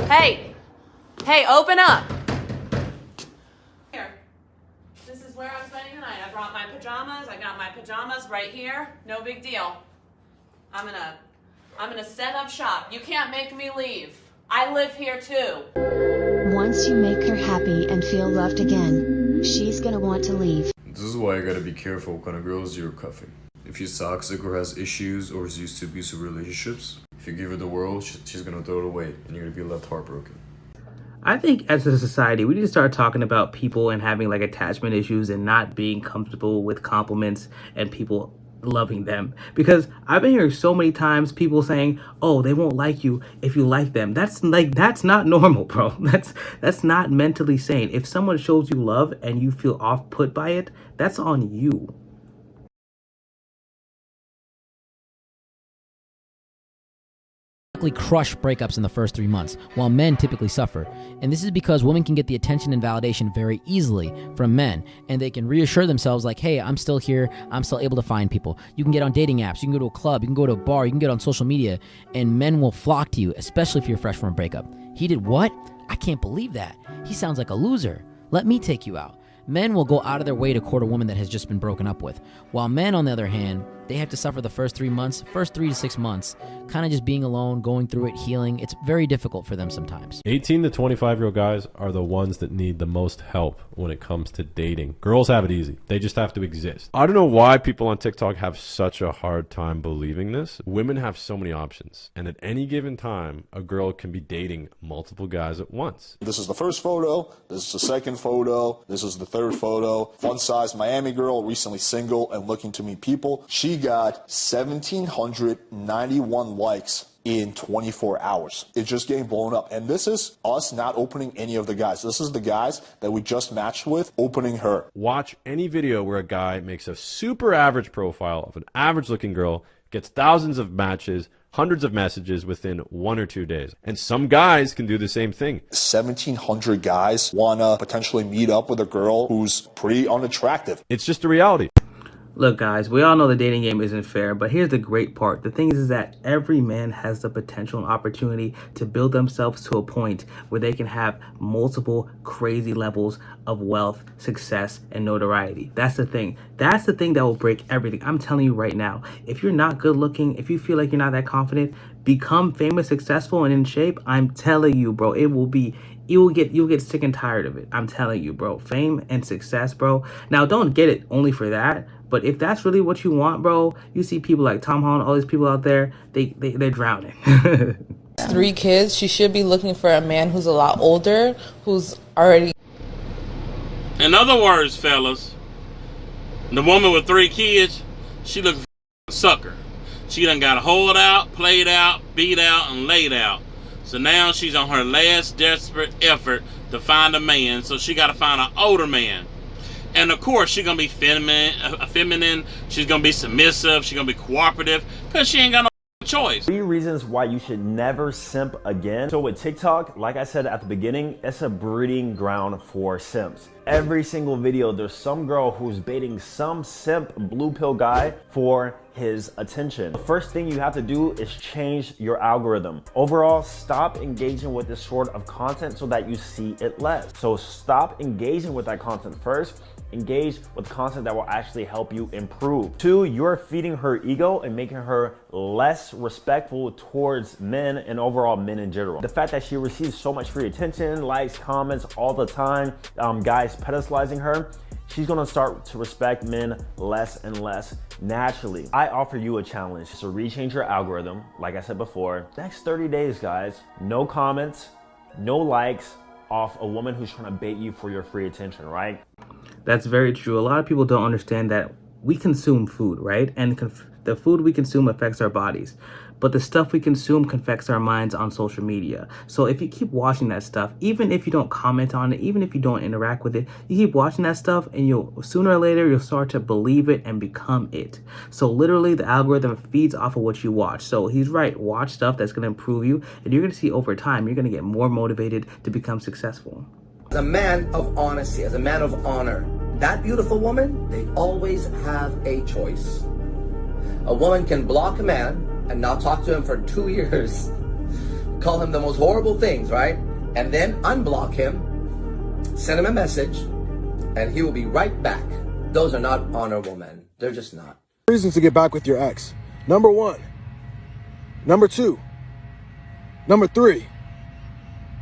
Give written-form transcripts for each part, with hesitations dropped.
Hey! Hey, open up! Here. This is where I'm spending the night. I brought my pajamas. I got my pajamas right here. No big deal. I'm gonna set up shop. You can't make me leave. I live here too. Once you make her happy and feel loved again, she's gonna want to leave. This is why you gotta be careful what kind of girls you're cuffing. If she's toxic or has issues or is used to abusive relationships, if you give her the world, she's gonna throw it away and you're gonna be left heartbroken. I think as a society, we need to start talking about people and having like attachment issues and not being comfortable with compliments and people loving them. Because I've been hearing so many times people saying, oh, they won't like you if you like them. That's not normal, bro. That's not mentally sane. If someone shows you love and you feel off put by it, that's on you. Crush breakups in the first 3 months, while men typically suffer. And this is because women can get the attention and validation very easily from men, and they can reassure themselves like, hey, I'm still here, I'm still able to find people. You can get on dating apps, you can go to a club, you can go to a bar, you can get on social media, and men will flock to you, especially if you're fresh from a breakup. He did what? I can't believe that. He sounds like a loser. Let me take you out. Men will go out of their way to court a woman that has just been broken up with, while men, on the other hand, they have to suffer the first 3 to 6 months, kind of just being alone, going through it, healing. It's very difficult for them sometimes. 18 to 25-year-old guys are the ones that need the most help when it comes to dating. Girls have it easy. They just have to exist. I don't know why people on TikTok have such a hard time believing this. Women have so many options, and at any given time, a girl can be dating multiple guys at once. This is the first photo. This is the second photo. This is the third photo. Fun size Miami girl, recently single and looking to meet people. She got 1,791 likes in 24 hours. It's just getting blown up. And this is us not opening any of the guys. This is the guys that we just matched with opening her. Watch any video where a guy makes a super average profile of an average looking girl, gets thousands of matches, hundreds of messages within 1 or 2 days. And some guys can do the same thing. 1,700 guys want to potentially meet up with a girl who's pretty unattractive. It's just a reality. Look, guys, we all know the dating game isn't fair, but here's the great part. The thing is that every man has the potential and opportunity to build themselves to a point where they can have multiple crazy levels of wealth, success, and notoriety. That's the thing. That's the thing that will break everything. I'm telling you right now, if you're not good looking, if you feel like you're not that confident, become famous, successful, and in shape. I'm telling you, bro, you'll get sick and tired of it. I'm telling you, bro. Fame and success, bro. Now, don't get it only for that. But if that's really what you want, bro, you see people like Tom Holland, all these people out there, they're drowning. 3 kids. She should be looking for a man who's a lot older, who's already... In other words, fellas, the woman with 3 kids, she looking for a sucker. She done got hold out, played out, beat out, and laid out. So now she's on her last desperate effort to find a man. So she got to find an older man. And of course, she's going to be feminine. She's going to be submissive. She's going to be cooperative because she ain't got no choice. 3 reasons why you should never simp again. So with TikTok, like I said at the beginning, it's a breeding ground for simps. Every single video, there's some girl who's baiting some simp blue pill guy for his attention. The first thing you have to do is change your algorithm. Overall, stop engaging with this sort of content so that you see it less. So stop engaging with that content first. Engage with content that will actually help you improve. 2, you're feeding her ego and making her less respectful towards men and overall men in general. The fact that she receives so much free attention, likes, comments all the time, guys pedestalizing her, she's gonna start to respect men less and less naturally. I offer you a challenge. So rechange your algorithm, like I said before. Next 30 days, guys, no comments, no likes off a woman who's trying to bait you for your free attention, right? That's very true. A lot of people don't understand that we consume food, right? And the food we consume affects our bodies. But the stuff we consume affects our minds on social media. So if you keep watching that stuff, even if you don't comment on it, even if you don't interact with it, you keep watching that stuff and sooner or later, you'll start to believe it and become it. So literally the algorithm feeds off of what you watch. So he's right, watch stuff that's gonna improve you, and you're gonna see over time, you're gonna get more motivated to become successful. As a man of honesty, as a man of honor, that beautiful woman, they always have a choice. A woman can block a man and not talk to him for 2 years, call him the most horrible things, right? And then unblock him, send him a message, and he will be right back. Those are not honorable men. They're just not. Reasons to get back with your ex. Number 1. Number 2. Number 3.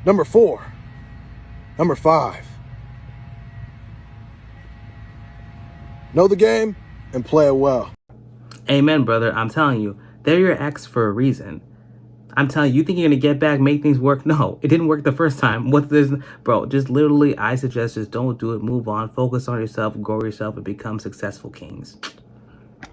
Number 4. Number 5. Know the game and play it well. Amen, brother. I'm telling you, they're your ex for a reason. I'm telling you, you think you're going to get back, make things work? No, it didn't work the first time. What's this? Bro, just literally, I suggest just don't do it. Move on. Focus on yourself, grow yourself, and become successful kings.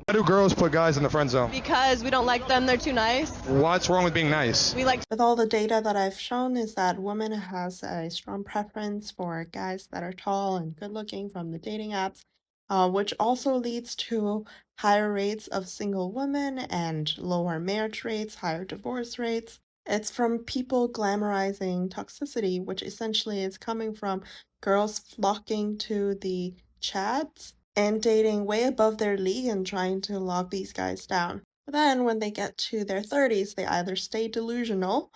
Why do girls put guys in the friend zone? Because we don't like them, they're too nice. What's wrong with being nice? With all the data that I've shown is that women has a strong preference for guys that are tall and good looking from the dating apps, which also leads to higher rates of single women and lower marriage rates, higher divorce rates. It's from people glamorizing toxicity, which essentially is coming from girls flocking to the chats and dating way above their league and trying to lock these guys down. But then when they get to their 30s, they either stay delusional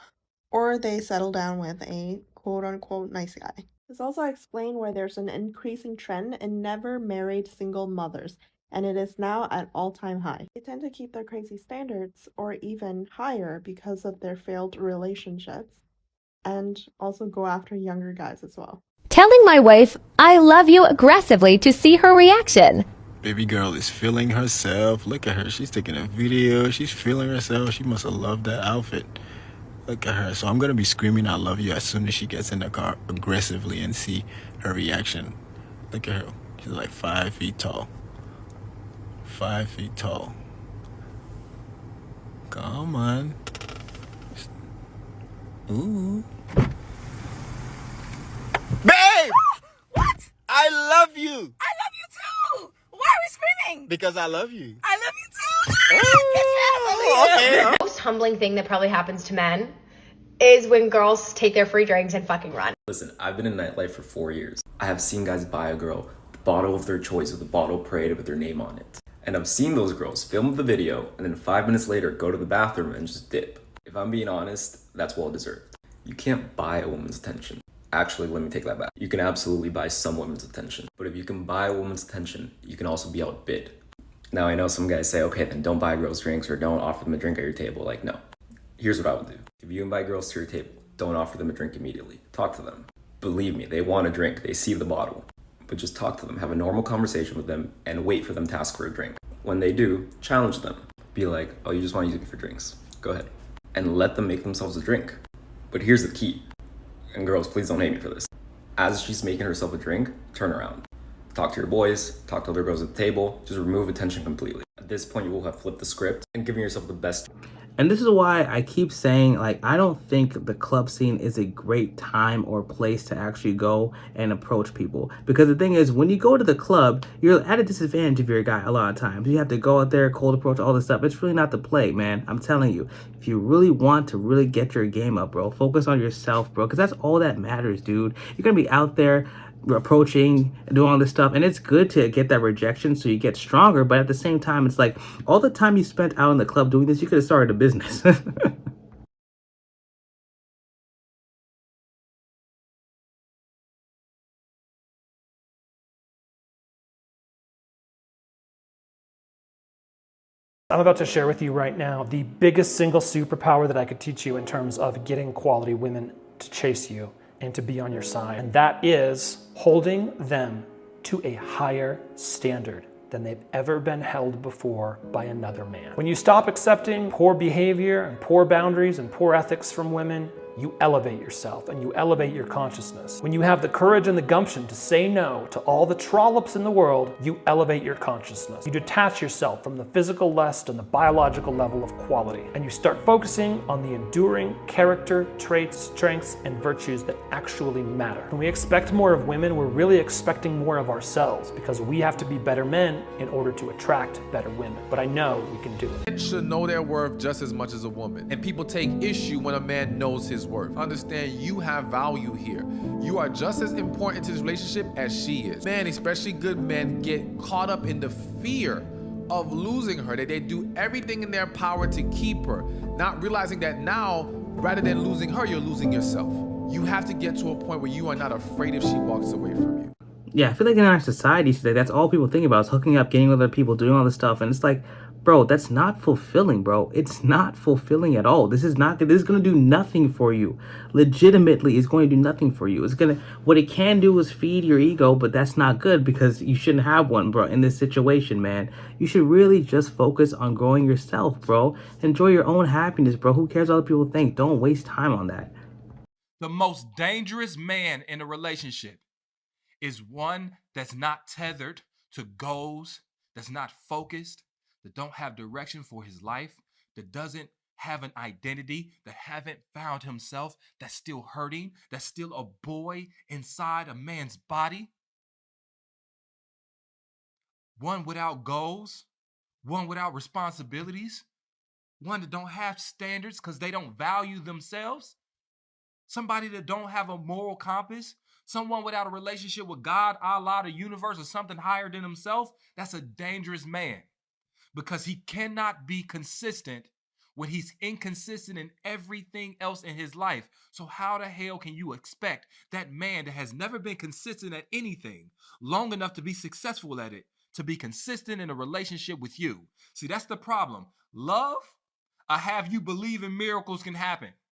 or they settle down with a quote-unquote nice guy. This also explains why there's an increasing trend in never married single mothers, and it is now at all-time high. They tend to keep their crazy standards or even higher because of their failed relationships, and also go after younger guys as well. Telling my wife I love you aggressively to see her reaction. Baby girl is feeling herself. Look at her. She's taking a video. She's feeling herself. She must have loved that outfit. Look at her. So I'm going to be screaming I love you as soon as she gets in the car aggressively and see her reaction. Look at her. She's like 5 feet tall. 5 feet tall. Come on. Ooh. Babe! What? I love you! I love you too! Why are we screaming? Because I love you. I love you too! Okay. The most humbling thing that probably happens to men is when girls take their free drinks and fucking run. Listen, I've been in nightlife for 4 years. I have seen guys buy a girl the bottle of their choice with a bottle paraded with their name on it. And I've seen those girls film the video and then 5 minutes later go to the bathroom and just dip. If I'm being honest, that's well deserved. You can't buy a woman's attention. Actually, let me take that back. You can absolutely buy some women's attention. But if you can buy a woman's attention, you can also be outbid. Now, I know some guys say, okay, then don't buy girls drinks or don't offer them a drink at your table. Like, no. Here's what I would do. If you invite girls to your table, don't offer them a drink immediately. Talk to them. Believe me, they want a drink. They see the bottle. But just talk to them. Have a normal conversation with them and wait for them to ask for a drink. When they do, challenge them. Be like, oh, you just want to use me for drinks. Go ahead. And let them make themselves a drink. But here's the key. And girls, please don't hate me for this. As she's making herself a drink, turn around. Talk to your boys, talk to other girls at the table, just remove attention completely. At this point, you will have flipped the script and given yourself the best. And this is why I keep saying, like, I don't think the club scene is a great time or place to actually go and approach people. Because the thing is, when you go to the club, you're at a disadvantage if you're a guy a lot of times. You have to go out there, cold approach, all this stuff. It's really not the play, man. I'm telling you. If you really want to really get your game up, bro, focus on yourself, bro. Because that's all that matters, dude. You're going to be out there approaching and doing all this stuff, and it's good to get that rejection so you get stronger, but at the same time, it's like all the time you spent out in the club doing this, you could have started a business. I'm about to share with you right now the biggest single superpower that I could teach you in terms of getting quality women to chase you and to be on your side. And that is holding them to a higher standard than they've ever been held before by another man. When you stop accepting poor behavior and poor boundaries and poor ethics from women, you elevate yourself and you elevate your consciousness. When you have the courage and the gumption to say no to all the trollops in the world, you elevate your consciousness. You detach yourself from the physical lust and the biological level of quality, and you start focusing on the enduring character, traits, strengths, and virtues that actually matter. When we expect more of women, we're really expecting more of ourselves, because we have to be better men in order to attract better women. But I know we can do it. Men should know their worth just as much as a woman, and people take issue when a man knows his worth. Understand, you have value here. You are just as important to this relationship as she is. Men, especially good men, get caught up in the fear of losing her, that they do everything in their power to keep her, not realizing that now Rather than losing her, you're losing yourself. You have to get to a point where you are not afraid if she walks away from you. Yeah, I feel like in our society today, that's all people think about is hooking up, getting with other people, doing all this stuff. And it's like, bro, that's not fulfilling, bro. It's not fulfilling at all. This is going to do nothing for you. Legitimately, it's going to do nothing for you. What it can do is feed your ego, but that's not good because you shouldn't have one, bro, in this situation, man. You should really just focus on growing yourself, bro. Enjoy your own happiness, bro. Who cares what other people think? Don't waste time on that. The most dangerous man in a relationship is one that's not tethered to goals, that's not focused, that don't have direction for his life, that doesn't have an identity, that haven't found himself, that's still hurting, that's still a boy inside a man's body. One without goals, one without responsibilities, one that don't have standards because they don't value themselves. Somebody that don't have a moral compass, someone without a relationship with God, Allah, the universe, or something higher than himself, that's a dangerous man because he cannot be consistent when he's inconsistent in everything else in his life. So how the hell can you expect that man that has never been consistent at anything long enough to be successful at it to be consistent in a relationship with you? See, that's the problem. Love, I have you believe in miracles can happen.